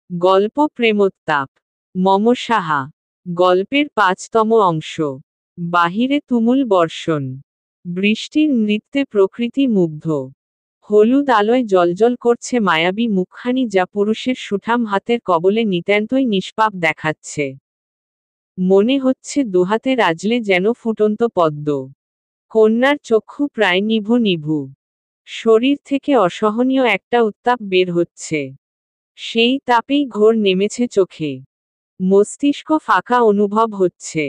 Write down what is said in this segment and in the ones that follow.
গল্প প্রেমোত্তাপ। মম সাহা। গল্পের ৫তম অংশ। বাহিরে তুমুল বর্ষণ। বৃষ্টির নৃত্যে প্রকৃতি মুগ্ধ। হলুদ আলোয় জ্বলজ্বল করছে মায়াবী মুখখানি, যা পুরুষের সুঠাম হাতের কবলে নিতান্তই নিষ্পাপ দেখাচ্ছে। মনে হচ্ছে দুহাতে রাজলে যেন ফুটন্ত পদ্ম। কন্যার চক্ষু প্রায় নিভু নিভু। শরীর থেকে অসহনীয় একটা উত্তাপ বের হচ্ছে। সেই তাপেই ঘোর নেমেছে চোখে। মস্তিষ্ক ফাঁকা অনুভব হচ্ছে।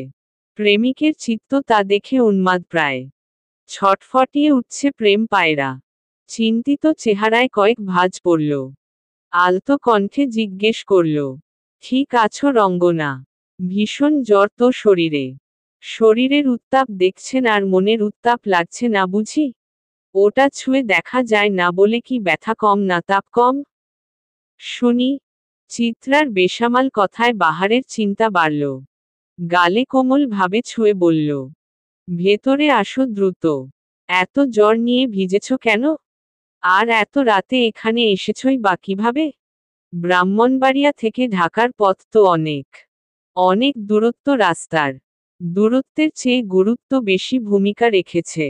প্রেমিকের চিত্ত তা দেখে উন্মাদ প্রায়। ছটফটিয়ে উঠছে প্রেম পায়রা। চিন্তিত চেহারায় কয়েক ভাঁজ পড়ল। আলতো কণ্ঠে জিজ্ঞেস করল, ঠিক আছো রঙ্গনা? ভীষণ জ্বর তো শরীরে। শরীরের উত্তাপ দেখছেন আর মনের উত্তাপ লাগছে না বুঝি? ওটা ছুঁয়ে দেখা যায় না বলে কি ব্যথা কম না তাপ কম? শুনি। চিত্রার বেসামাল কথায় বাহারের চিন্তা বাড়ল। গালে কোমল ভাবে ছুঁয়ে বলল, ভেতরে আসো দ্রুত। এত জ্বর নিয়ে ভিজেছ কেন? আর এত রাতে এখানে এসেছই বা কিভাবে? ব্রাহ্মণবাড়িয়া থেকে ঢাকার পথ তো অনেক। অনেক দূরত্ব রাস্তার। দূরত্বের চেয়ে গুরুত্ব বেশি ভূমিকা রেখেছে।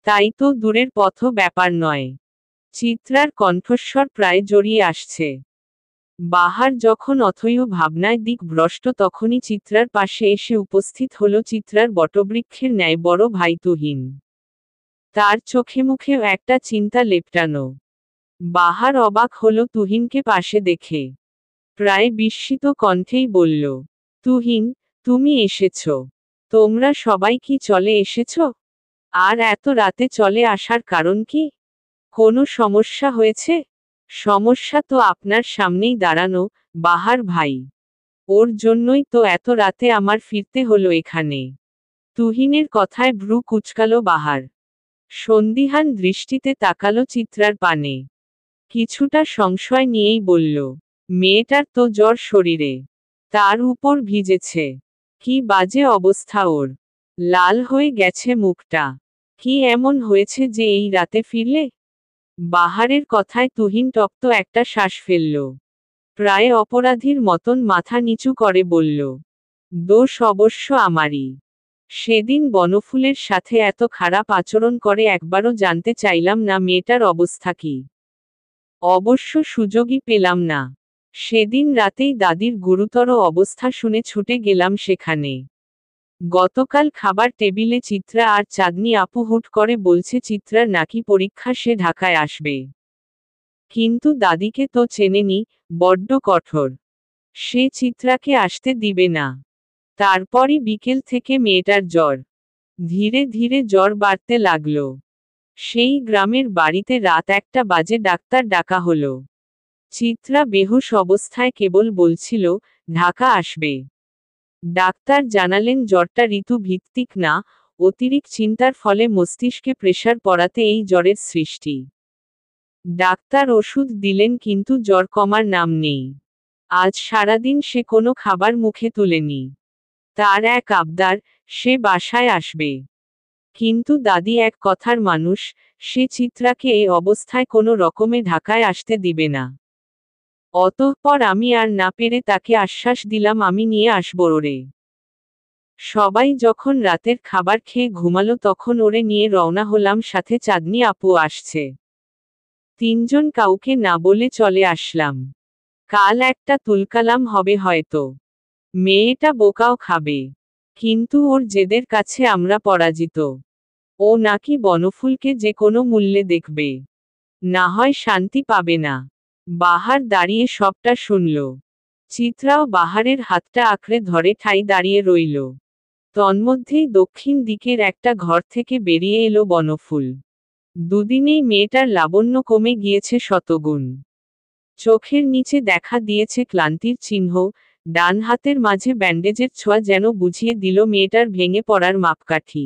তাই তো দূরের পথও ব্যাপার নয়। চিত্রার কণ্ঠস্বর প্রায় জড়িয়ে আসছে। বাহার যখন অথৈ ভাবনায় দিকভ্রষ্ট, তখনই চিত্রার পাশে এসে উপস্থিত হল চিত্রার বটবৃক্ষের ন্যায় বড় ভাই তুহিন। তার চোখে মুখেও একটা চিন্তা লেপ্টানো। বাহার অবাক হল তুহিনকে পাশে দেখে। প্রায় বিস্মিত কণ্ঠেই বলল, তুহিন, তুমি এসেছ? তোমরা সবাই কি চলে এসেছ? আর এত রাতে চলে আসার কারণ কি? কোনো সমস্যা হয়েছে? সমস্যা তো আপনার সামনেই দাঁড়ানো, বাহার ভাই। ওর জন্যই তো এত রাতে আমার ফিরতে হলো এখানে। তুহিনের কথায় ভ্রু কুঁচকালো বাহার। সন্দিহান দৃষ্টিতে তাকালো চিত্রার পানে। কিছুটা সংশয় নিয়েই বলল, মেয়েটার তো জ্বর শরীরে। তার উপর ভিজেছে। কি বাজে অবস্থা ওর। লাল হয়ে গেছে মুখটা। কি এমন হয়েছে যে এই রাতে ফিরলে? বাহারের কথায় তুহিন টপ্ত একটা শ্বাস ফেলল। প্রায় অপরাধীর মতন মাথা নিচু করে বলল, দোষ অবশ্য আমারই। সেদিন বনফুলের সাথে এত খারাপ আচরণ করে একবারও জানতে চাইলাম না মেয়েটার অবস্থা কি। অবশ্য সুযোগই পেলাম না। সেদিন রাতেই দাদির গুরুতর অবস্থা শুনে ছুটে গেলাম সেখানে। গতকাল খাবার টেবিলে চিত্রা আর চাঁদনি আপু হুট করে বলছে চিত্রার নাকি পরীক্ষা, সে ঢাকায় আসবে। কিন্তু দাদিকে তো চেনেনি, বড্ড কঠোর। সে চিত্রাকে আসতে দিবে না। তারপরই বিকেল থেকে মেয়েটার জ্বর। ধীরে ধীরে জ্বর বাড়তে লাগল। সেই গ্রামের বাড়িতে রাত 1টা বাজে ডাক্তার ডাকা হলো। চিত্রা বেহুশ অবস্থায় কেবল বলছিল, ঢাকা আসবে। ডাক্তার জানালেন জ্বরটা ঋতু ভিত্তিক না, অতিরিক্ত চিন্তার ফলে মস্তিষ্কে প্রেসার পড়াতে এই জ্বরের সৃষ্টি। ডাক্তার ওষুধ দিলেন কিন্তু জ্বর কমার নাম নেই। আজ সারাদিন সে কোনো খাবার মুখে তুলেনি। তার এক আবদার, সে বাসায় আসবে। কিন্তু দাদি এক কথার মানুষ, সে চিত্রাকে এই অবস্থায় কোনো রকমে ঢাকায় আসতে দিবে না। অতঃপর আমি আর না পেরে তাকে আশ্বাস দিলাম আমি নিয়ে আসব ওরে। সবাই যখন রাতের খাবার খেয়ে ঘুমালো তখন ওরে নিয়ে রওনা হলাম, সাথে চাঁদনি আপু আসছে। 3জন কাউকে না বলে চলে আসলাম। কাল একটা তুলকালাম হবে হয়তো। মেয়েটা বোকাও খাবে। কিন্তু ওর জেদের কাছে আমরা পরাজিত। ও নাকি বনফুলকে যে কোনো মূল্যে দেখবে। না হয় শান্তি পাবে না। বাহার দাঁড়িয়ে সবটা শুনল। চিত্রাও বাহারের হাতটা আঁকড়ে ধরে ঠাই দাঁড়িয়ে রইল। তন্মধ্যেই দক্ষিণ দিকের একটা ঘর থেকে বেরিয়ে এলো বনফুল। দুদিনেই মেয়েটার লাবণ্য কমে গিয়েছে শতগুণ। চোখের নিচে দেখা দিয়েছে ক্লান্তির চিহ্ন, ডান হাতের মাঝে ব্যান্ডেজের ছোঁয়া যেন বুঝিয়ে দিল মেয়েটার ভেঙে পড়ার মাপকাঠি।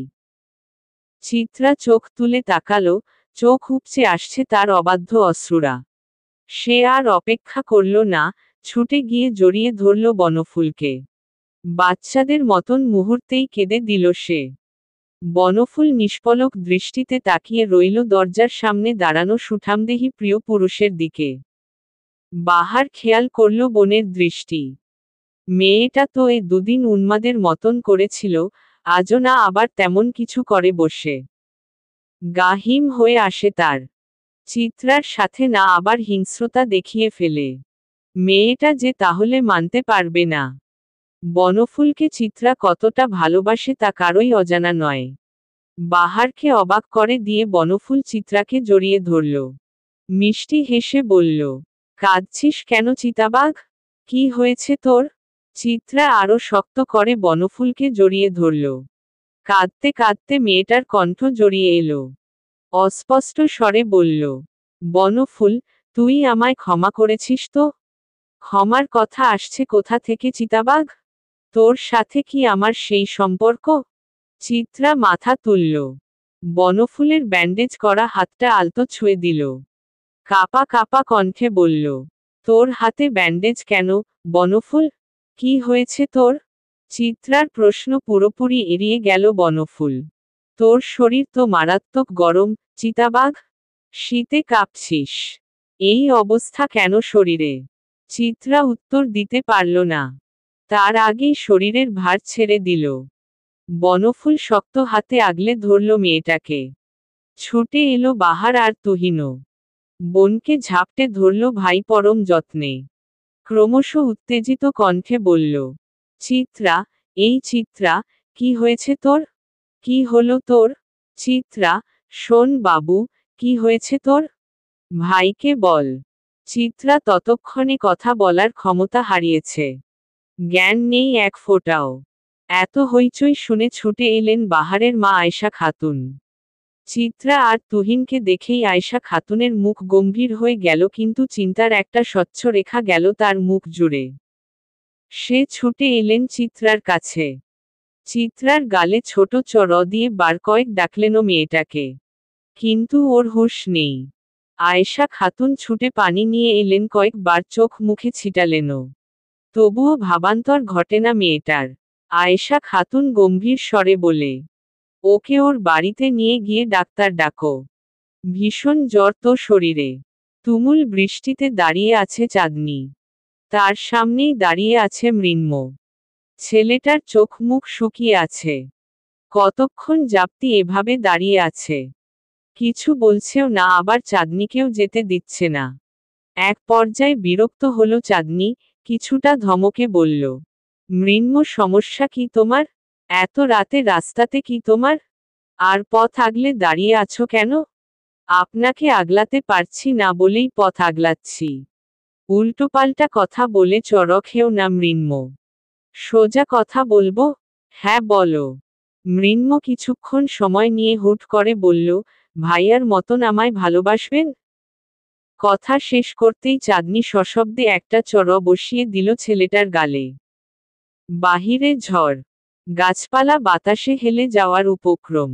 চিত্রা চোখ তুলে তাকালো, চোখ উপচে আসছে তার অবাধ্য অশ্রুরা। সে আর অপেক্ষা করল না, ছুটে গিয়ে জড়িয়ে ধরল বনফুলকে। বাচ্চাদের মতন মুহূর্তেই কেঁদে দিল সে। বনফুল নিষ্পলক দৃষ্টিতে তাকিয়ে রইল দরজার সামনে দাঁড়ানো সুঠামদেহী প্রিয় পুরুষের দিকে। বাহার খেয়াল করল বোনের দৃষ্টি। মেয়েটা তো এ দুদিন উন্মাদের মতন করেছিল, আজও না আবার তেমন কিছু করে বসে। গা হিম হয়ে আসে তার। চিত্রার সাথে না আবার হিংস্রতা দেখিয়ে ফেলে। মেয়েটা যে তাহলে মানতে পারবে না। বনফুলকে চিত্রা কতটা ভালোবাসে তা কারোই অজানা নয়। বাহারকে অবাক করে দিয়ে বনফুল চিত্রাকে জড়িয়ে ধরল। মিষ্টি হেসে বলল, কাঁদছিস কেন চিতাবাঘ? কি হয়েছে তোর? চিত্রা আরো শক্ত করে বনফুলকে জড়িয়ে ধরল। কাঁদতে কাঁদতে মেয়েটার কণ্ঠ জড়িয়ে এলো। অস্পষ্ট স্বরে বলল, বনফুল, তুই আমায় ক্ষমা করেছিস তো? ক্ষমার কথা আসছে কোথা থেকে চিতাবাঘ? তোর সাথে কি আমার সেই সম্পর্ক? চিত্রা মাথা তুলল। বনফুলের ব্যান্ডেজ করা হাতটা আলতো ছুঁয়ে দিল। কাপা কাপা কণ্ঠে বলল, তোর হাতে ব্যান্ডেজ কেন, বনফুল? কি হয়েছে তোর? চিত্রার প্রশ্ন পুরোপুরি এড়িয়ে গেল বনফুল। তোর শরীর তো মারাত্মক গরম, চিতাবাঘ। শীতে কাঁপছিস। এই অবস্থা কেন শরীরে? চিত্রা উত্তর দিতে পারল না। তার আগেই শরীরের ভার ছেড়ে দিল। বনফুল শক্ত হাতে আগলে ধরল মেয়েটাকে। ছুটে এলো বাহার আর তুহিনও। বোনকে ঝাপটে ধরল ভাই পরম যত্নে। ক্রমশ উত্তেজিত কণ্ঠে বলল, চিত্রা, এই চিত্রা, কি হয়েছে তোর? কি হলো তোর? চিত্রা, শোন বাবু, কি হয়েছে তোর? ভাইকে বল। চিত্রা ততক্ষণে কথা বলার ক্ষমতা হারিয়েছে। জ্ঞান নেই এক ফোঁটাও। এত হইচই শুনে ছুটে এলেন বাহারের মা আয়েশা খাতুন। চিত্রা আর তুহিনকে দেখেই আয়েশা খাতুনের মুখ গম্ভীর হয়ে গেল, কিন্তু চিন্তার একটা স্বচ্ছ রেখা গেল তার মুখ জুড়ে। সে ছুটে এলেন চিত্রার কাছে। চিত্রার গালে ছোট চড় দিয়ে বার কয়েক ডাকলেনও মেয়েটাকে। কিন্তু ওর হুঁশ নেই। আয়েশা খাতুন ছুটে পানি নিয়ে এলেন, কয়েকবার চোখ মুখে ছিটালেনও। তবুও ভাবান্তর ঘটে না মেয়েটার। আয়েশা খাতুন গম্ভীর স্বরে বলে, ওকে ওর বাড়িতে নিয়ে গিয়ে ডাক্তার ডাকো। ভীষণ জ্বর তো শরীরে। তুমুল বৃষ্টিতে দাঁড়িয়ে আছে চাঁদনি। তার সামনেই দাঁড়িয়ে আছে মৃন্ময়। ছেলেটার চোখ মুখ শুকিয়ে আছে। কতক্ষণ যাবতি এভাবে দাঁড়িয়ে আছে। কিছু বলছেও না, আবার চাঁদনিকেও যেতে দিচ্ছে না। এক পর্যায়ে বিরক্ত হলো চাঁদনি, কিছুটা ধমকে বলল, মৃন্ময়, সমস্যা কি তোমার? এত রাতে রাস্তাতে কি তোমার? আর পথ আগলে দাঁড়িয়ে আছো কেন? আপনাকে আগলাতে পারছি না বলেই পথ আগলাচ্ছি। উল্টোপাল্টা কথা বলে চড় খেও না মৃন্ময়। সোজা কথা বলবো? হ্যাঁ বলো। মৃন্ময় কিছুক্ষণ সময় নিয়ে হুট করে বলল, ভাইয়ার মতন আমায় ভালোবাসবেন? কথা শেষ করতেই চাঁদনি সশব্দে একটা চড় বসিয়ে দিল ছেলেটার গালে। বাহিরে ঝড়। গাছপালা বাতাসে হেলে যাওয়ার উপক্রম।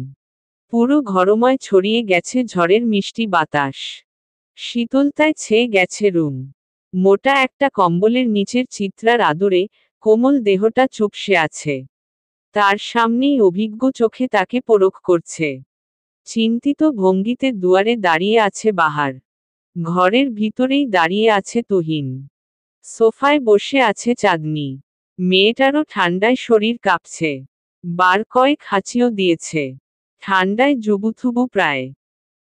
পুরো ঘরময় ছড়িয়ে গেছে ঝড়ের মিষ্টি বাতাস। শীতলতায় ছেয়ে গেছে রুম। মোটা একটা কম্বলের নিচের চিত্রার আদরে কোমল দেহটা চুপসে আছে। তার সামনেই অভিজ্ঞ চোখে তাকে পরখ করছে। চিন্তিত ভঙ্গিতে দুয়ারে দাঁড়িয়ে আছে বাহার। ঘরের ভিতরেই দাঁড়িয়ে আছে তুহিন। সোফায় বসে আছে চাঁদনি। মেয়েটারও ঠান্ডায় শরীর কাঁপছে। বার কয়েক হাঁচিও দিয়েছে। ঠান্ডায় জুবুথুবু প্রায়।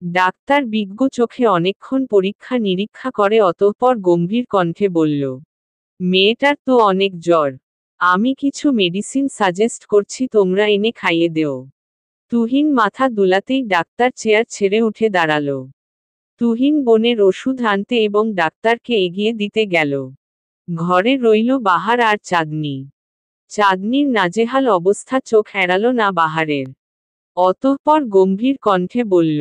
ডাক্তার বিজ্ঞ চোখে অনেকক্ষণ পরীক্ষা নিরীক্ষা করে অতঃপর গম্ভীর কণ্ঠে বলল, মেয়েটার তো অনেক জ্বর। আমি কিছু মেডিসিন সাজেস্ট করছি, তোমরা এনে খাইয়ে দেও। তুহিন মাথা দুলাতেই ডাক্তার চেয়ার ছেড়ে উঠে দাঁড়ালো। তুহিন বোনের ওষুধ আনতে এবং ডাক্তারকে এগিয়ে দিতে গেল। ঘরে রইল বাহার আর চাঁদনি। চাঁদনির নাজেহাল অবস্থা চোখ এড়ালো না বাহারের। অতঃপর গম্ভীর কণ্ঠে বলল,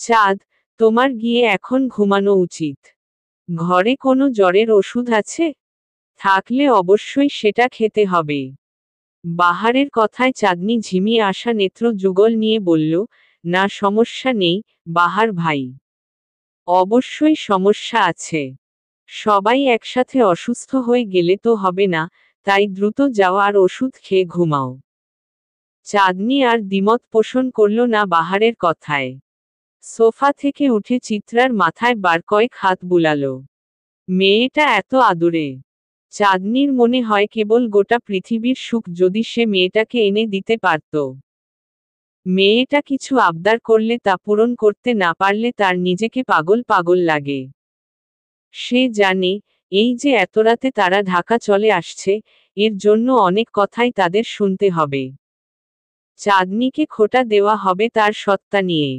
চাঁদ, তোমার গিয়ে এখন ঘুমানো উচিত। ঘরে কোনো জ্বরের ওষুধ আছে? থাকলে অবশ্যই সেটা খেতে হবে। বাহারের কথায় চাঁদনি ঝিমিয়ে আসা নেত্র যুগল নিয়ে বলল, না, সমস্যা নেই, বাহার ভাই। অবশ্যই সমস্যা আছে। সবাই একসাথে অসুস্থ হয়ে গেলে তো হবে না, তাই দ্রুত যাও আর ওষুধ খেয়ে ঘুমাও। চাঁদনি আর দ্বিমত পোষণ করল না বাহারের কথায়। সোফা থেকে উঠে চিত্রার মাথায় বার কয়েক হাত বুলালো। মেয়েটা এত আদুরে। চাঁদনির মনে হয় কেবল গোটা পৃথিবীর সুখ যদি সে মেয়েটাকে এনে দিতে পারত। মেয়েটা কিছু আবদার করলে তা পূরণ করতে না পারলে তার নিজেকে পাগল পাগল লাগে। সে জানে, এই যে এত রাতে তারা ঢাকা চলে আসছে, এর জন্য অনেক কথাই তাদের শুনতে হবে। চাঁদনিকে খোঁটা দেওয়া হবে তার সত্তা নিয়ে।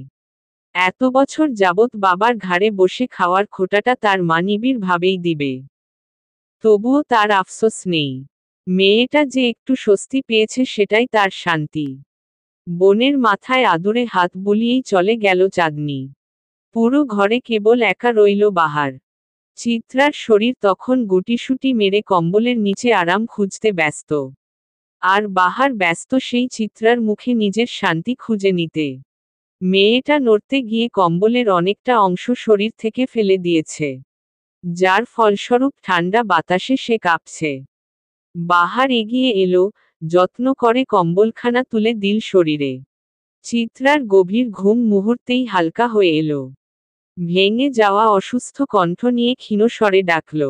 এত বছর যাবৎ বাবার ঘাড়ে বসে খাওয়ার খোঁটাটা তার মা নিবিড় ভাবেই দিবে। তবুও তার আফসোস নেই। মেয়েটা যে একটু স্বস্তি পেয়েছে সেটাই তার শান্তি। বোনের মাথায় আদুরে হাত বুলিয়েই চলে গেল চাঁদনি। পুরো ঘরে কেবল একা রইল বাহার। চিত্রার শরীর তখন গুটিসুটি মেরে কম্বলের নিচে আরাম খুঁজতে ব্যস্ত। আর বাহার ব্যস্ত সেই চিত্রার মুখে নিজের শান্তি খুঁজে নিতে। মেয়েটা নড়তে গিয়ে কম্বলের অনেকটা অংশ শরীর থেকে ফেলে দিয়েছে, যার ফলস্বরূপ ঠান্ডা বাতাসে সে কাঁপছে। বাহার এগিয়ে এলো, যত্ন করে কম্বলখানা তুলে দিল শরীরে। চিত্রার গভীর ঘুম মুহূর্তেই হালকা হয়ে এলো। ভেঙে যাওয়া অসুস্থ কণ্ঠ নিয়ে ক্ষীণ স্বরে ডাকল,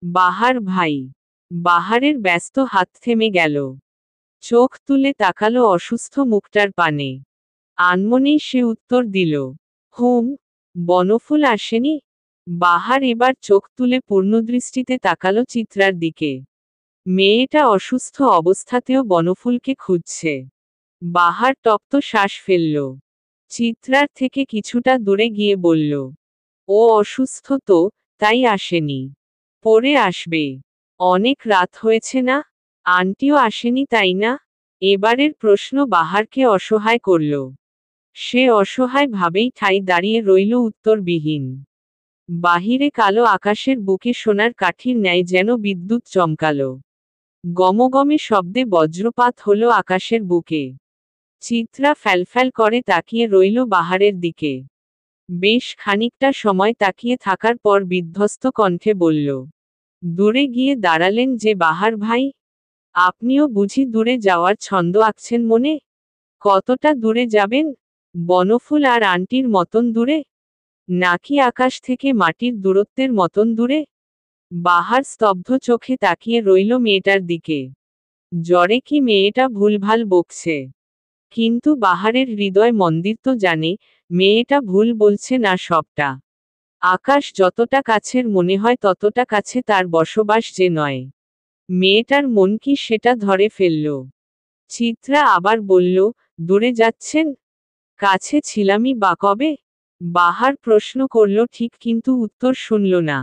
বাহার ভাই। বাহারের ব্যস্ত হাত থেমে গেল। চোখ তুলে তাকালো অসুস্থ মুখটার পানে। আনমনেই সে উত্তর দিল, হুম। বনফুল আসেনি? বাহার এবার চোখ তুলে পূর্ণদৃষ্টিতে তাকালো চিত্রার দিকে। মেয়েটা অসুস্থ অবস্থাতেও বনফুলকে খুঁজছে। বাহার তপ্ত শ্বাস ফেলল। চিত্রার থেকে কিছুটা দূরে গিয়ে বলল, ও অসুস্থ তো, তাই আসেনি। পরে আসবে। অনেক রাত হয়েছে না? আন্টিও আসেনি তাই না? এবারের প্রশ্ন বাহারকে অসহায় করল। সে অসহায় ভাবেই ঠাই দাঁড়িয়ে রইল উত্তরবিহীন। বাহিরে কালো আকাশের বুকে সোনার কাঠির ন্যায় যেন বিদ্যুৎ চমকালো। গমগমে শব্দে বজ্রপাত হলো আকাশের বুকে। চিত্রা ফ্যালফ্যাল করে তাকিয়ে রইল বাহারের দিকে। বেশ খানিকটা সময় তাকিয়ে থাকার পর বিধ্বস্ত কণ্ঠে বলল, দূরে গিয়ে দাঁড়ালেন যে বাহার ভাই? আপনিও বুঝি দূরে যাওয়ার ছন্দ আঁকছেন মনে? কতটা দূরে যাবেন? বনফুল আর আন্টির মতন দূরে? নাকি আকাশ থেকে মাটির দূরত্বের মতন দূরে? বাহার স্তব্ধ চোখে তাকিয়ে রইল মেয়েটার দিকে। জ্বরে কি মেয়েটা ভুলভাল বকছে? কিন্তু বাহারের হৃদয় মন্দির তো জানে, মেয়েটা ভুল বলছে না সবটা। আকাশ যতটা কাছের মনে হয় ততটা কাছে তার বসবাস যে নয়। মেয়েটার মন কি সেটা ধরে ফেলল। চিত্রা আবার বলল, দূরে যাচ্ছেন? কাছে ছিলামই বা কবে? বাহার প্রশ্ন করল ঠিক কিন্তু উত্তর শুনল না।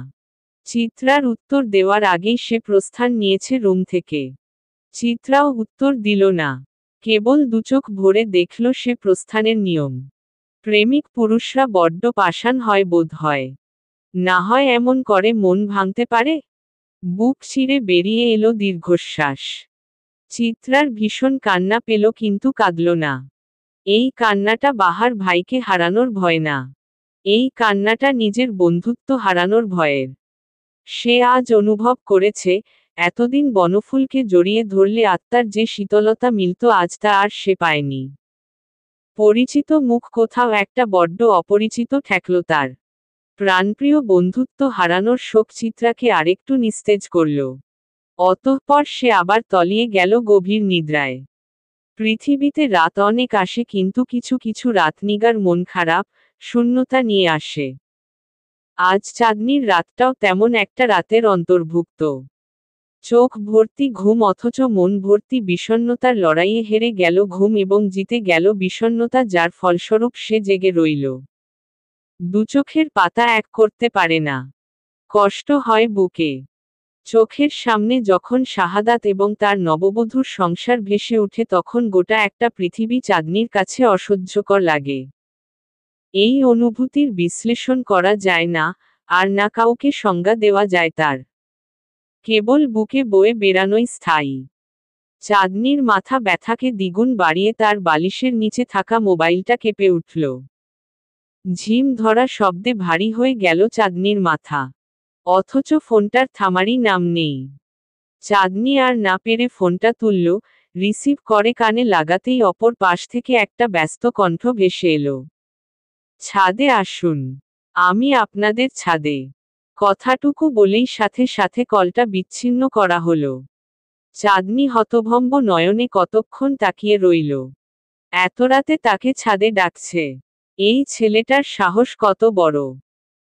চিত্রার উত্তর দেওয়ার আগেই সে প্রস্থান নিয়েছে রুম থেকে। চিত্রাও উত্তর দিল না। কেবল দুচোখ ভরে দেখল সে প্রস্থানের নিয়ম। প্রেমিক পুরুষরা বড্ড পাষাণ হয় বোধ হয়। না হয় এমন করে মন ভাঙতে পারে? বুক চিরে বেরিয়ে এলো দীর্ঘশ্বাস। চিত্রার ভীষণ কান্না পেল কিন্তু কাঁদল না। এই কান্নাটা বাহার ভাইকে হারানোর ভয় না। এই কান্নাটা নিজের বন্ধুত্ব হারানোর ভয়ের। সে আজ অনুভব করেছে, এতদিন বনফুলকে জড়িয়ে ধরলে আত্মার যে শীতলতা মিলত আজ তা আর সে পায়নি। পরিচিত মুখ কোথাও একটা বড্ড অপরিচিত ঠেকল তার। প্রাণপ্রিয় বন্ধুত্ব হারানোর শোক চিত্রাকে আরেকটু নিস্তেজ করল। অতঃপর সে আবার তলিয়ে গেল গভীর নিদ্রায়। পৃথিবীতে রাত অনেক আসে কিন্তু কিছু কিছু রাত নিগার মন খারাপ, শূন্যতা নিয়ে আসে। আজ চাঁদনির রাতটাও তেমন একটা রাতের অন্তর্ভুক্ত। চোখ ভর্তি ঘুম অথচ মন ভর্তি বিষণ্ণতার লড়াইয়ে হেরে গেল ঘুম এবং জিতে গেল বিষণ্ণতা, যার ফলস্বরূপ সে জেগে রইল। দুচোখের পাতা এক করতে পারে না। কষ্ট হয় বুকে। চোখের সামনে যখন শাহাদাত এবং তার নববধূর সংসার ভেসে ওঠে তখন গোটা একটা পৃথিবী চাঁদনির কাছে অসহ্যকর লাগে। এই অনুভূতির বিশ্লেষণ করা যায় না, আর না কাউকে সংজ্ঞা দেওয়া যায় তার। কেবল বুকে বয়ে বেড়ানোই স্থায়ী। চাঁদনির মাথা ব্যথাকে দ্বিগুণ বাড়িয়ে তার বালিশের নিচে থাকা মোবাইলটা কেঁপে উঠল। ঝিম ধরা শব্দে ভারী হয়ে গেল চাঁদনির মাথা। অথচ ফোনটার থামারই নাম নেই। চাঁদনি আর না পেরে ফোনটা তুলল, রিসিভ করে কানে লাগাতেই অপর পাশ থেকে একটা ব্যস্ত কণ্ঠ ভেসে এলো। ছাদে আসুন। আমি আপনাদের ছাদে। কথাটুকু বলেই সাথে সাথে কলটা বিচ্ছিন্ন করা হলো। চাঁদনি হতভম্ব নয়নে কতক্ষণ তাকিয়ে রইল। এত রাতে তাকে ছাদে ডাকছে। এই ছেলেটার সাহস কত বড়।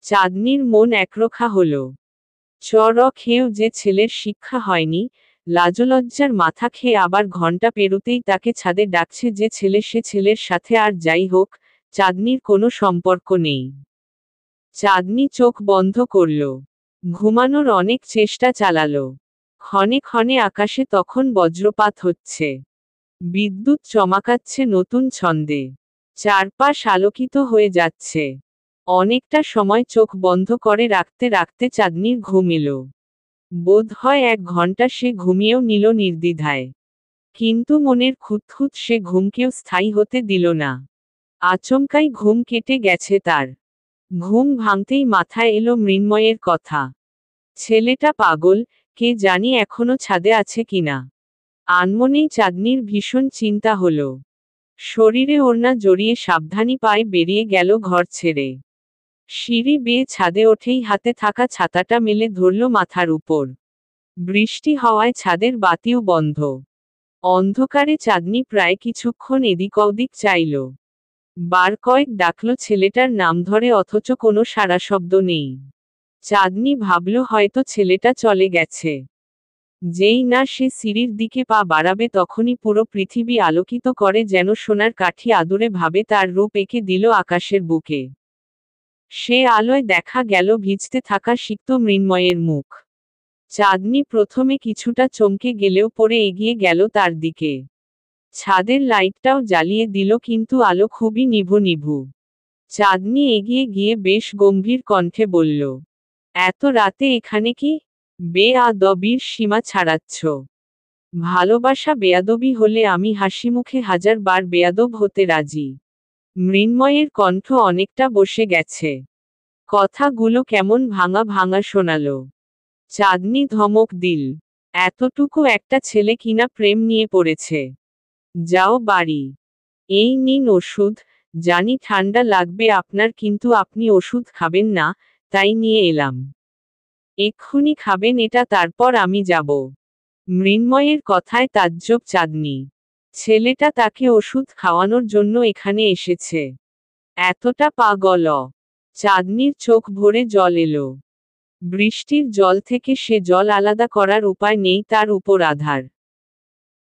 চাঁদনির মন একরোখা হল। খেয়েও যে ছেলের শিক্ষা হয়নি, লাজলজ্জার মাথা খেয়ে আবার ঘন্টা পেরুতেই তাকে ছাদে ডাকছে যে ছেলে, সে ছেলের সাথে আর যাই হোক, চাঁদনির কোনো সম্পর্ক নেই। চাঁদনি চোখ বন্ধ করল। ঘুমানোর অনেক চেষ্টা চালালো। ক্ষণে ক্ষণে আকাশে তখন বজ্রপাত হচ্ছে। বিদ্যুৎ চমকাচ্ছে নতুন ছন্দে। চারপাশ আলোকিত হয়ে যাচ্ছে। অনেকটা সময় চোখ বন্ধ করে রাখতে রাখতে চাঁদনির ঘুম এলো। বোধ হয় 1 ঘন্টা সে ঘুমিয়েও নিল নির্দ্বিধায়। কিন্তু মনের খুঁতখুঁত সে ঘুমকেও স্থায়ী হতে দিল না। আচমকাই ঘুম কেটে গেছে তার। ঘুম ভাঙতেই মাথায় এলো মৃন্ময়ের কথা। ছেলেটা পাগল, কে জানি এখনো ছাদে আছে কিনা। আনমনেই চাঁদনির ভীষণ চিন্তা হলো। শরীরে ওড়না জড়িয়ে সাবধানী পায়ে বেরিয়ে গেল ঘর ছেড়ে। সিঁড়ি বেয়ে ছাদে ওঠেই হাতে থাকা ছাতাটা মেলে ধরল মাথার উপর। বৃষ্টি হওয়ায় ছাদের বাতিও বন্ধ। অন্ধকারে চাঁদনি প্রায় কিছুক্ষণ এদিক ওদিক চাইল। বার কয়েক ডাকল ছেলেটার নাম ধরে, অথচ কোনো সাড়াশব্দ নেই। চাঁদনি ভাবল হয়তো ছেলেটা চলে গেছে। যেই না সে সিঁড়ির দিকে পা বাড়াবে তখনই পুরো পৃথিবী আলোকিত করে যেন সোনার কাঠি আদুরে ভাবে তার রূপ এঁকে দিল আকাশের বুকে। সে আলোয় দেখা গেল ভিজতে থাকা সিক্ত মৃন্ময়ের মুখ। চাঁদনি প্রথমে কিছুটা চমকে গেলেও পরে এগিয়ে গেল তার দিকে। ছাদের লাইটটাও জ্বালিয়ে দিল, কিন্তু আলো খুবই নিভু নিভু। চাঁদনি এগিয়ে গিয়ে বেশ গম্ভীর কণ্ঠে বলল, এত রাতে এখানে কি? বেয়াদবির সীমা ছাড়াচ্ছ। ভালোবাসা বেয়াদবি হলে আমি হাসিমুখে 1000 বার বেয়াদব হতে রাজি। মৃন্ময়ের কণ্ঠ অনেকটা বসে গেছে। কথাগুলো কেমন ভাঙা ভাঙা শোনালো। চাঁদনি ধমক দিল, এতটুকু একটা ছেলে কিনা প্রেম নিয়ে পড়েছে। যাও বাড়ি। এই নিন ওষুধ। জানি ঠান্ডা লাগবে আপনার, কিন্তু আপনি ওষুধ খাবেন না, তাই নিয়ে এলাম। এক্ষুনি খাবেন এটা, তারপর আমি যাব। মৃন্ময়ের কথায় তাজ্জব চাঁদনি। ছেলেটা তাকে ওষুধ খাওয়ানোর জন্য এখানে এসেছে? এতটা পাগল? চাঁদনির চোখ ভরে জল এলো। বৃষ্টির জল থেকে সে জল আলাদা করার উপায় নেই তার উপর আধার।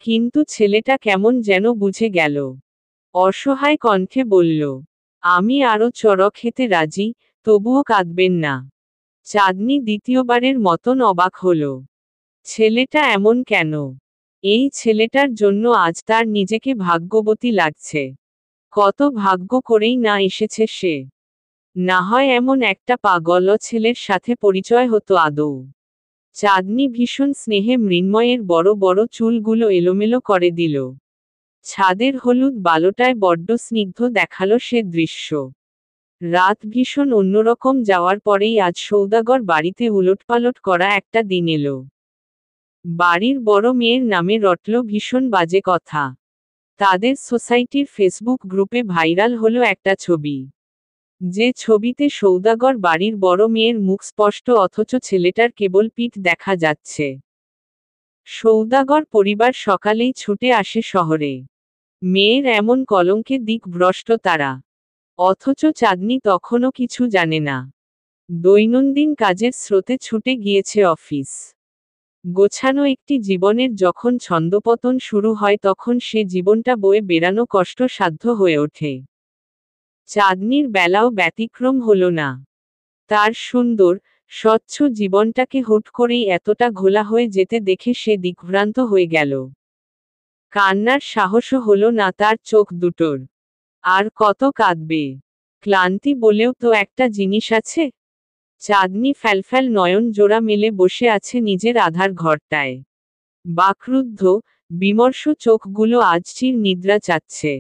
কিন্তু ছেলেটা কেমন যেন বুঝে গেল। অসহায় কণ্ঠে বলল, আমি আরো চড়ক খেতে রাজি, তবুও কাঁদবেন না। চাঁদনি দ্বিতীয়বারের মতন অবাক হল। ছেলেটা এমন কেন? এই ছেলেটার জন্য আজ তার নিজেকে ভাগ্যবতী লাগছে। কত ভাগ্য করেই না এসেছে সে। না হয় এমন একটা পাগল ছেলের সাথে পরিচয় হতো আদৌ। চাঁদনি ভীষণ স্নেহে মৃন্ময়ের বড় বড় চুলগুলো এলোমেলো করে দিল। ছাদের হলুদ বালোটায় বড্ড স্নিগ্ধ দেখালো সে দৃশ্য। রাত ভীষণ অন্যরকম যাওয়ার পরেই আজ সৌদাগর বাড়িতে উলটপালট করা একটা দিন এলো। বাড়ির বড় মেয়ের নামে রটল ভীষণ বাজে কথা। তাদের সোসাইটির ফেসবুক গ্রুপে ভাইরাল হলো একটা ছবি। যে ছবিতে সৌদাগর বাড়ির বড় মেয়ের মুখ স্পষ্ট, অথচ ছেলেটার কেবল পিঠ দেখা যাচ্ছে। সৌদাগর পরিবার সকালেই ছুটে আসে শহরে। মেয়ের এমন কলঙ্কে দিকভ্রষ্ট তারা। অথচ চাঁদনি তখনও কিছু জানে না। দৈনন্দিন কাজের স্রোতে ছুটে গিয়েছে অফিস। গোছানো একটি জীবনের যখন ছন্দপতন শুরু হয় তখন সে জীবনটা বয়ে বেড়ানো কষ্টসাধ্য হয়ে ওঠে। চাঁদনির বেলাও ব্যতিক্রম হলো না। তার সুন্দর, স্বচ্ছ জীবনটাকে হুট করেই এতটা ঘোলা হয়ে যেতে দেখে সে দিকভ্রান্ত হয়ে গেল। কান্নার সাহসও হলো না তার চোখ দুটোর। আর কত কাঁদবে? ক্লান্তি বলেও তো একটা জিনিস আছে। চাঁদনি ফ্যালফ্যাল নয়ন জোড়া মেলে বসে আছে নিজের আধার ঘরটায়। বাকরুদ্ধ, বিমর্ষ চোখগুলো আজ চির নিদ্রা চাচ্ছে।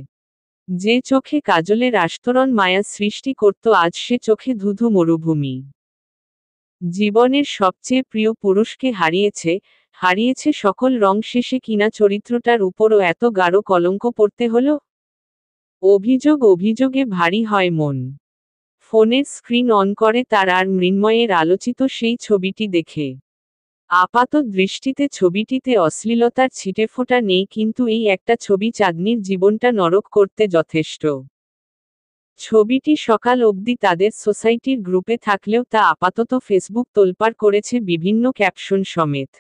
যে চোখে কাজলের আস্তরণ মায়া সৃষ্টি করত আজ সে চোখে ধুধু মরুভূমি। জীবনের সবচেয়ে প্রিয় পুরুষকে হারিয়েছে, হারিয়েছে সকল রং, শেষে কিনা চরিত্রটার উপরও এত গাঢ় কলঙ্ক পড়তে হলো। অভিযোগে ভারী হয় মন। ফোনের স্ক্রিন অন করে তার আর মৃন্ময়ের আলোচিত সেই ছবিটি দেখে। আপাত দৃষ্টিতে ছবিটিতে অশ্লীলতার ছিটেফোঁটা নেই, কিন্তু এই একটা ছবি চাঁদনির জীবনটা নরক করতে যথেষ্ট। ছবিটি সকাল অবধি তাদের সোসাইটির গ্রুপে থাকলেও তা আপাতত ফেসবুক তোলপাড় করেছে বিভিন্ন ক্যাপশন সমেত।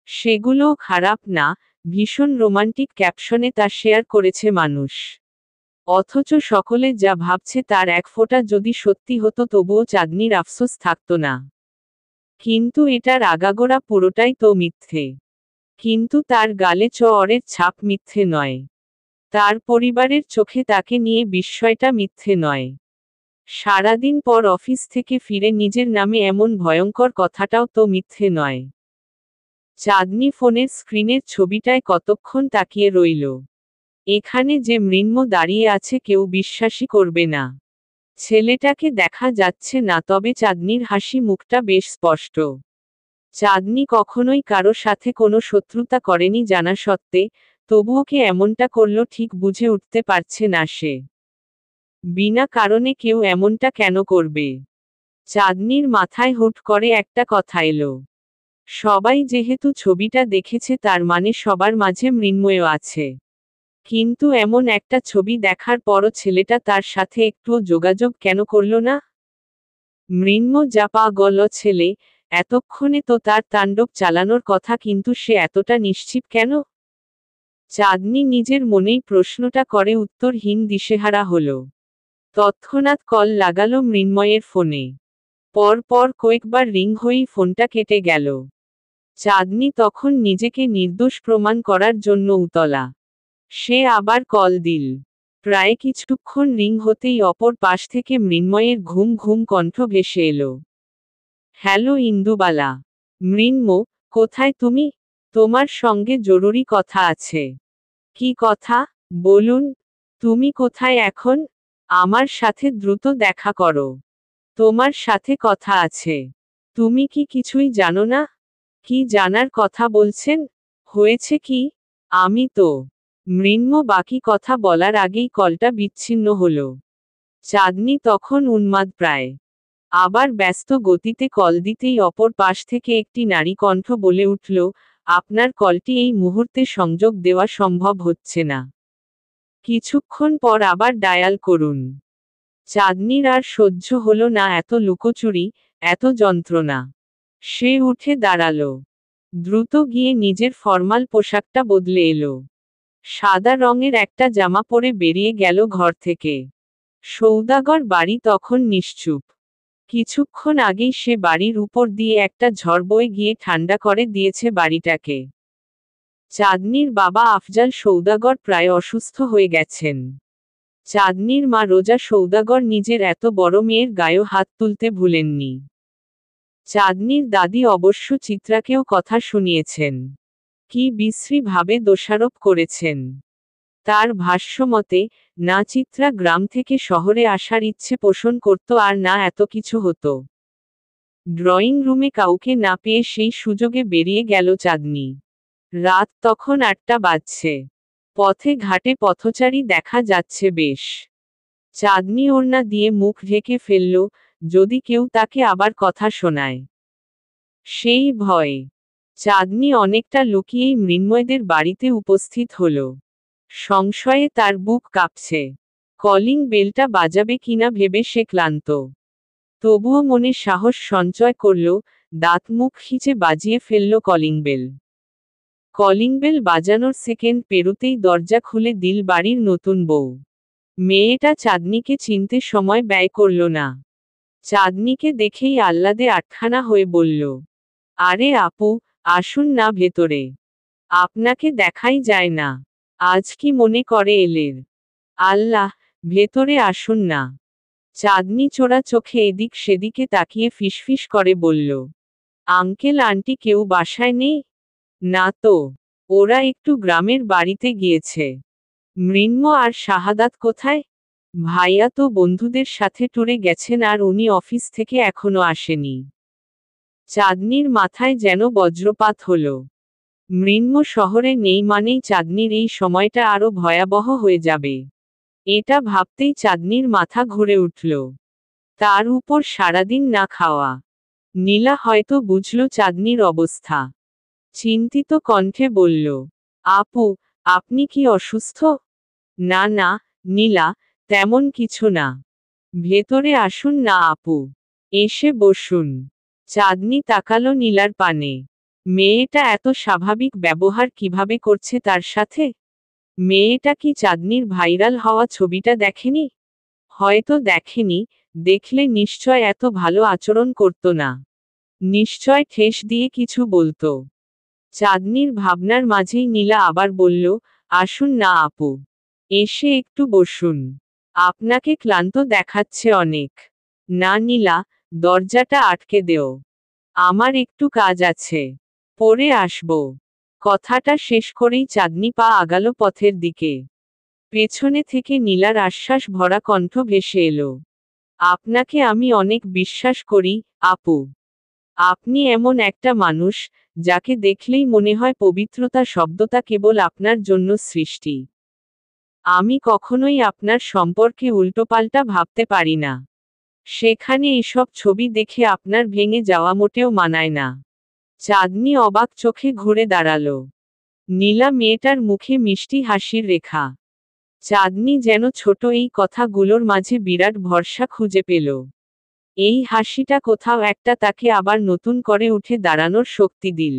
সেগুলোও খারাপ না, ভীষণ রোমান্টিক ক্যাপশনে তা শেয়ার করেছে মানুষ। অথচ সকলে যা ভাবছে তার এক ফোঁটা যদি সত্যি হতো তবুও চাঁদনির আফসোস থাকতো না। কিন্তু এটার আগাগোড়া পুরোটাই তো মিথ্যে। কিন্তু তার গালে চড়ের ছাপ মিথ্যে নয়। তার পরিবারের চোখে তাকে নিয়ে বিস্ময়টা মিথ্যে নয়। সারাদিন পর অফিস থেকে ফিরে নিজের নামে এমন ভয়ঙ্কর কথাটাও তো মিথ্যে নয়। চাঁদনি ফোনের স্ক্রিনের ছবিটায় কতক্ষণ তাকিয়ে রইল। এখানে যে মৃন্ময় দাঁড়িয়ে আছে কেউ বিশ্বাসই করবে না। ছেলেটাকে দেখা যাচ্ছে না, তবে চাঁদনির হাসি মুখটা বেশ স্পষ্ট। চাঁদনি কখনোই কারো সাথে কোনো শত্রুতা করেনি জানা সত্ত্বে, তবুও কে এমনটা করলো ঠিক বুঝে উঠতে পারছে না সে। বিনা কারণে কেউ এমনটা কেন করবে? চাঁদনির মাথায় হুট করে একটা কথা এলো। সবাই যেহেতু ছবিটা দেখেছে তার মানে সবার মাঝে মৃন্ময়ও আছে। কিন্তু এমন একটা ছবি দেখার পরও ছেলেটা তার সাথে একটুও যোগাযোগ কেন করলো না? মৃন্ময় যা পাগল ছেলে, এতক্ষণে তো তার তাণ্ডব চালানোর কথা, কিন্তু সে এতটা নিশ্চিত কেন? চাঁদনি নিজের মনেই প্রশ্নটা করে উত্তরহীন দিশেহারা হলো। তৎক্ষণাৎ কল লাগালো মৃন্ময়ের ফোনে। পর কয়েকবার রিং হয়েই ফোনটা কেটে গেল। চাঁদনি তখন নিজেকে নির্দোষ প্রমাণ করার জন্য উতলা। সে আবার কল দিল। প্রায় কিছুক্ষণ রিং হতেই অপর পাশ থেকে মৃন্ময়ের ঘুম ঘুম কণ্ঠ ভেসে এলো। হ্যালো ইন্দুবালা। মৃন্ময়, কোথায় তুমি? তোমার সঙ্গে জরুরি কথা আছে। কি কথা? বলুন। তুমি কোথায় এখন? আমার সাথে দ্রুত দেখা করো। তোমার সাথে কথা আছে। তুমি কি কিছুই জানো না? কি জানার কথা বলছেন? হয়েছে কি? আমি তো। মৃন্ময় বাকি কথা বলার আগেই কলটা বিচ্ছিন্ন হলো। চাঁদনি তখন উন্মাদ প্রায়। আবার ব্যস্ত গতিতে কল দিতেই অপর পাশ থেকে একটি নারী কণ্ঠ বলে উঠল, আপনার কলটি এই মুহূর্তে সংযোগ দেওয়া সম্ভব হচ্ছে না। কিছুক্ষণ পর আবার ডায়াল করুন। চাঁদনির আর সহ্য হলো না এত লুকোচুরি, এত যন্ত্রণা। সে উঠে দাঁড়ালো। দ্রুত গিয়ে নিজের ফরমাল পোশাকটা বদলে এলো। সাদা রঙের একটা জামা পরে বেরিয়ে গেল ঘর থেকে। সৌদাগর বাড়ি তখন নিশ্চুপ। কিছুক্ষণ আগেই সে বাড়ির উপর দিয়ে একটা ঝড় বয়ে গিয়ে ঠান্ডা করে দিয়েছে বাড়িটাকে। চাঁদনির বাবা আফজাল সৌদাগর প্রায় অসুস্থ হয়ে গেছেন। চাঁদনির মা রোজা সৌদাগর নিজের এত বড় মেয়ের গায়েও হাত তুলতে ভুলেননি। চাঁদনির দাদি অবশ্য চিত্রাকেও কথা শুনিয়েছেন। কি বিশ্রী ভাবে দোষারোপ করেছেন। তার ভাষ্যমতে, না চিত্রা গ্রাম থেকে শহরে আসার ইচ্ছে পোষণ করত আর না এত কিছু হতো। ড্রয়িং রুমে কাউকে না পেয়ে সেই সুযোগে বেরিয়ে গেল চাঁদনি। রাত তখন 8টা বাজছে। পথে ঘাটে পথচারী দেখা যাচ্ছে বেশ। চাঁদনি ওড়না দিয়ে মুখ ঢেকে ফেলল, যদি কেউ তাকে আবার কথা শোনায়। সেই ভয়ে চাঁদনি অনেকটা লুকিয়েই মৃন্ময়দের বাড়িতে উপস্থিত হল। সংশয়ে তার বুক কাঁপছে। কলিং বেলটা বাজাবে কিনা ভেবে সে ক্লান্ত। তবুও মনে সাহস সঞ্চয় করল, দাঁত মুখ খিচে বাজিয়ে ফেলল কলিং বেল। কলিং বেল বাজানোর সেকেন্ড পেরুতেই দরজা খুলে দিল বাড়ির নতুন বউ। মেয়েটা চাঁদনিকে চিনতে সময় ব্যয় করল না। চাঁদনিকে দেখেই আহ্লাদে আটখানা হয়ে বলল, আরে আপু, আসুন না ভেতরে। আপনাকে দেখাই যায় না। আজ কি মনে করে এলের? আল্লাহ, ভেতরে আসুন না। চাঁদনি চোরা চোখে এদিক সেদিকে তাকিয়ে ফিসফিস করে বলল, আঙ্কেল আন্টি কেউ বাসায় নেই? না তো, ওরা একটু গ্রামের বাড়িতে গিয়েছে। মৃন্ময় আর শাহাদাত কোথায়? ভাইয়া তো বন্ধুদের সাথে ট্যুরে গেছেন আর উনি অফিস থেকে এখনো আসেনি। চাঁদনির মাথায় যেন বজ্রপাত হলো। মৃন্ময় শহরে নেই মানেই চাঁদনির এই সময়টা আরো ভয়াবহ হয়ে যাবে। এটা ভাবতেই চাঁদনির মাথা ঘুরে উঠল। তার উপর সারাদিন না খাওয়া। নীলা হয়তো বুঝল চাঁদনির অবস্থা। চিন্তিত কণ্ঠে বলল, আপু, আপনি কি অসুস্থ? না না, নীলা, তেমন কিছু না। ভেতরে আসুন না আপু। এসে বসুন। চাঁদনি তাকালো নীলার পানে। মেয়েটা এত স্বাভাবিক ব্যবহার কিভাবে করছে তার সাথে? মেয়েটা কি চাঁদনির ভাইরাল হওয়া ছবিটা দেখেনি? হয়তো দেখেনি, দেখলে নিশ্চয় এত ভালো আচরণ করত না। নিশ্চয় ঠেস দিয়ে কিছু বলতো। চাঁদনির ভাবনার মাঝেই নীলা আবার বলল, আসুন না আপু। এসে একটু বসুন। আপনাকে ক্লান্ত দেখাচ্ছে অনেক। না নীলা, দরজাটা আটকে দেও। আমার একটু কাজ আছে। পরে আসব। কথাটা শেষ করেই চাঁদনি পা আগালো পথের দিকে। পেছনে থেকে নীলার আশ্বাস ভরা কণ্ঠ ভেসে এলো, আপনাকে আমি অনেক বিশ্বাস করি, আপু। আপনি এমন একটা মানুষ, যাকে দেখলেই মনে হয় পবিত্রতা শব্দটা কেবল আপনার জন্য সৃষ্টি। আমি কখনোই আপনার সম্পর্কে উল্টোপাল্টা ভাবতে পারি না। সেখানে এসব ছবি দেখে আপনার ভেঙে যাওয়া মোটেও মানায় না। চাঁদনি অবাক চোখে ঘুরে দাঁড়ালো। নীলা মেয়েটার মুখে মিষ্টি হাসির রেখা। চাঁদনি যেন ছোট এই কথাগুলোর মাঝে বিরাট ভরসা খুঁজে পেল। এই হাসিটা কোথাও একটা তাকে আবার নতুন করে উঠে দাঁড়ানোর শক্তি দিল।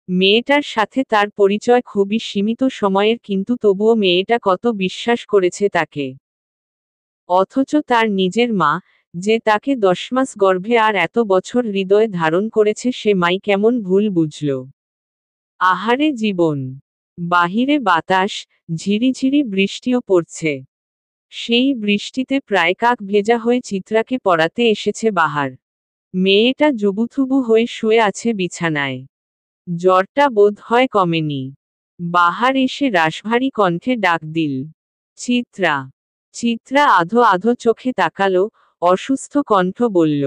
মেয়েটার সাথে তার পরিচয় খুবই সীমিত সময়ের, কিন্তু তবুও মেয়েটা কত বিশ্বাস করেছে তাকে। অথচ তার নিজের মা, যে তাকে 10 মাস গর্ভে আর এত বছর হৃদয়ে ধারণ করেছে, সে মাই কেমন ভুল বুঝল। আহারে জীবন। বাহিরে বাতাস, ঝিরিঝিরি বৃষ্টিও পড়ছে। সেই বৃষ্টিতে প্রায় কাক ভেজা হয়ে চিত্রাকে পড়াতে এসেছে বাহার। মেয়েটা জুবুথুবু হয়ে শুয়ে আছে বিছানায়। জ্বরটা বোধ হয় কমেনি। বাহার এসে রাশভারী কণ্ঠে ডাক দিল, চিত্রা। চিত্রা আধো আধো চোখে তাকালো, অসুস্থ কণ্ঠ বলল,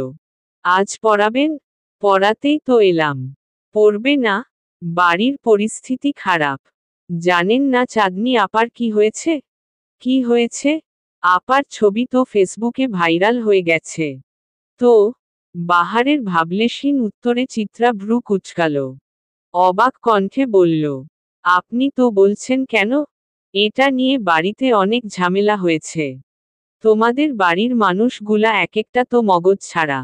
আজ পড়াবেন? পড়াতেই তো এলাম। পড়বে না? বাড়ির পরিস্থিতি খারাপ। জানেন না চাঁদনি আপার কি হয়েছে? কি হয়েছে? আপার ছবি তো ফেসবুকে ভাইরাল হয়ে গেছে। তো? বাহারের ভাবলেশহীন উত্তরে চিত্রা ভ্রু কুঁচকাল। অবাক কণ্ঠে বলল, আপনি তো বলছেন কেন? এটা নিয়ে বাড়িতে অনেক ঝামেলা হয়েছে। তোমাদের বাড়ির মানুষগুলা একেকটা তো মগজ ছাড়া।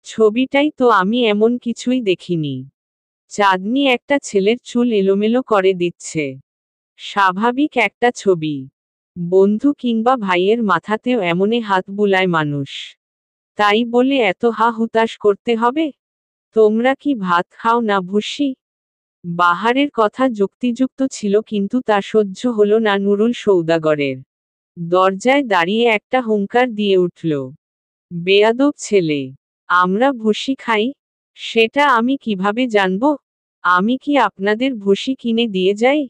ছবিটাই তো আমি এমন কিছুই দেখিনি। চাঁদনি একটা ছেলের চুল এলোমেলো করে দিচ্ছে। স্বাভাবিক একটা ছবি। বন্ধু কিংবা ভাইয়ের মাথাতেও এমনে হাত বুলায় মানুষ। তাই বলে এত হা হুতাশ করতে হবে? তোমরা কি ভাত খাও না ভুসি? বাহারের কথা যুক্তিযুক্ত ছিল, কিন্তু তা সহ্য হলো না নুরুল সৌদাগরের। দরজায় দাঁড়িয়ে একটা হুঙ্কার দিয়ে উঠল, বেয়াদব ছেলে। আমরা ভুসি খাই? সেটা আমি কিভাবে জানব? আমি কি আপনাদের ভুসি কিনে দিয়ে যাই?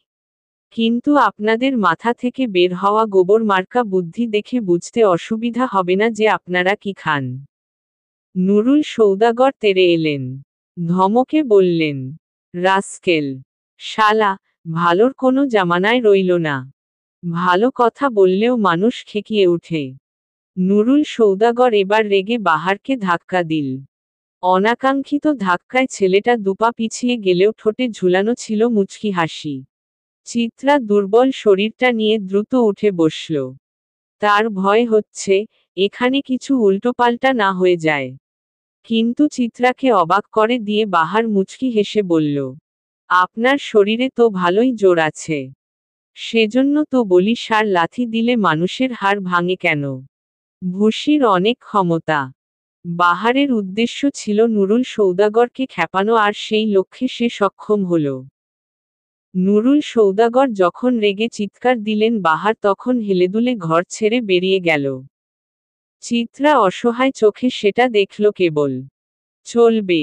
কিন্তু আপনাদের মাথা থেকে বের হওয়া গোবর মার্কা বুদ্ধি দেখে বুঝতে অসুবিধা হবে না যে আপনারা কি খান। নুরুল সৌদাগর তেড়ে এলেন। ধমকে বললেন, রাস্কেল। শালা, ভালোর কোনো জামানায় রইল না। ভালো কথা বললেও মানুষ খেকিয়ে উঠে। নুরুল সৌদাগর এবার রেগে বাহারকে ধাক্কা দিল। অনাকাঙ্ক্ষিত ধাক্কায় ছেলেটা দুপা পিছিয়ে গেলেও ঠোঁটে ঝুলানো ছিল মুচকি হাসি। চিত্রা দুর্বল শরীরটা নিয়ে দ্রুত উঠে বসল। তার ভয় হচ্ছে, এখানে কিছু উল্টোপাল্টা না হয়ে যায়। কিন্তু চিত্রাকে অবাক করে দিয়ে বাহার মুচকি হেসে বলল, আপনার শরীরে তো ভালোই জোর আছে। সেজন্য তো বলি, সার লাথি দিলে মানুষের হাড় ভাঙে কেন? ভুসির অনেক ক্ষমতা। বাহারের উদ্দেশ্য ছিল নুরুল সৌদাগরকে খেপানো, আর সেই লক্ষ্যে সে সক্ষম হল। নুরুল সৌদাগর যখন রেগে চিৎকার দিলেন, বাহার তখন হেলেদুলে ঘর ছেড়ে বেরিয়ে গেল। চিত্রা অসহায় চোখে সেটা দেখল কেবল। চলবে।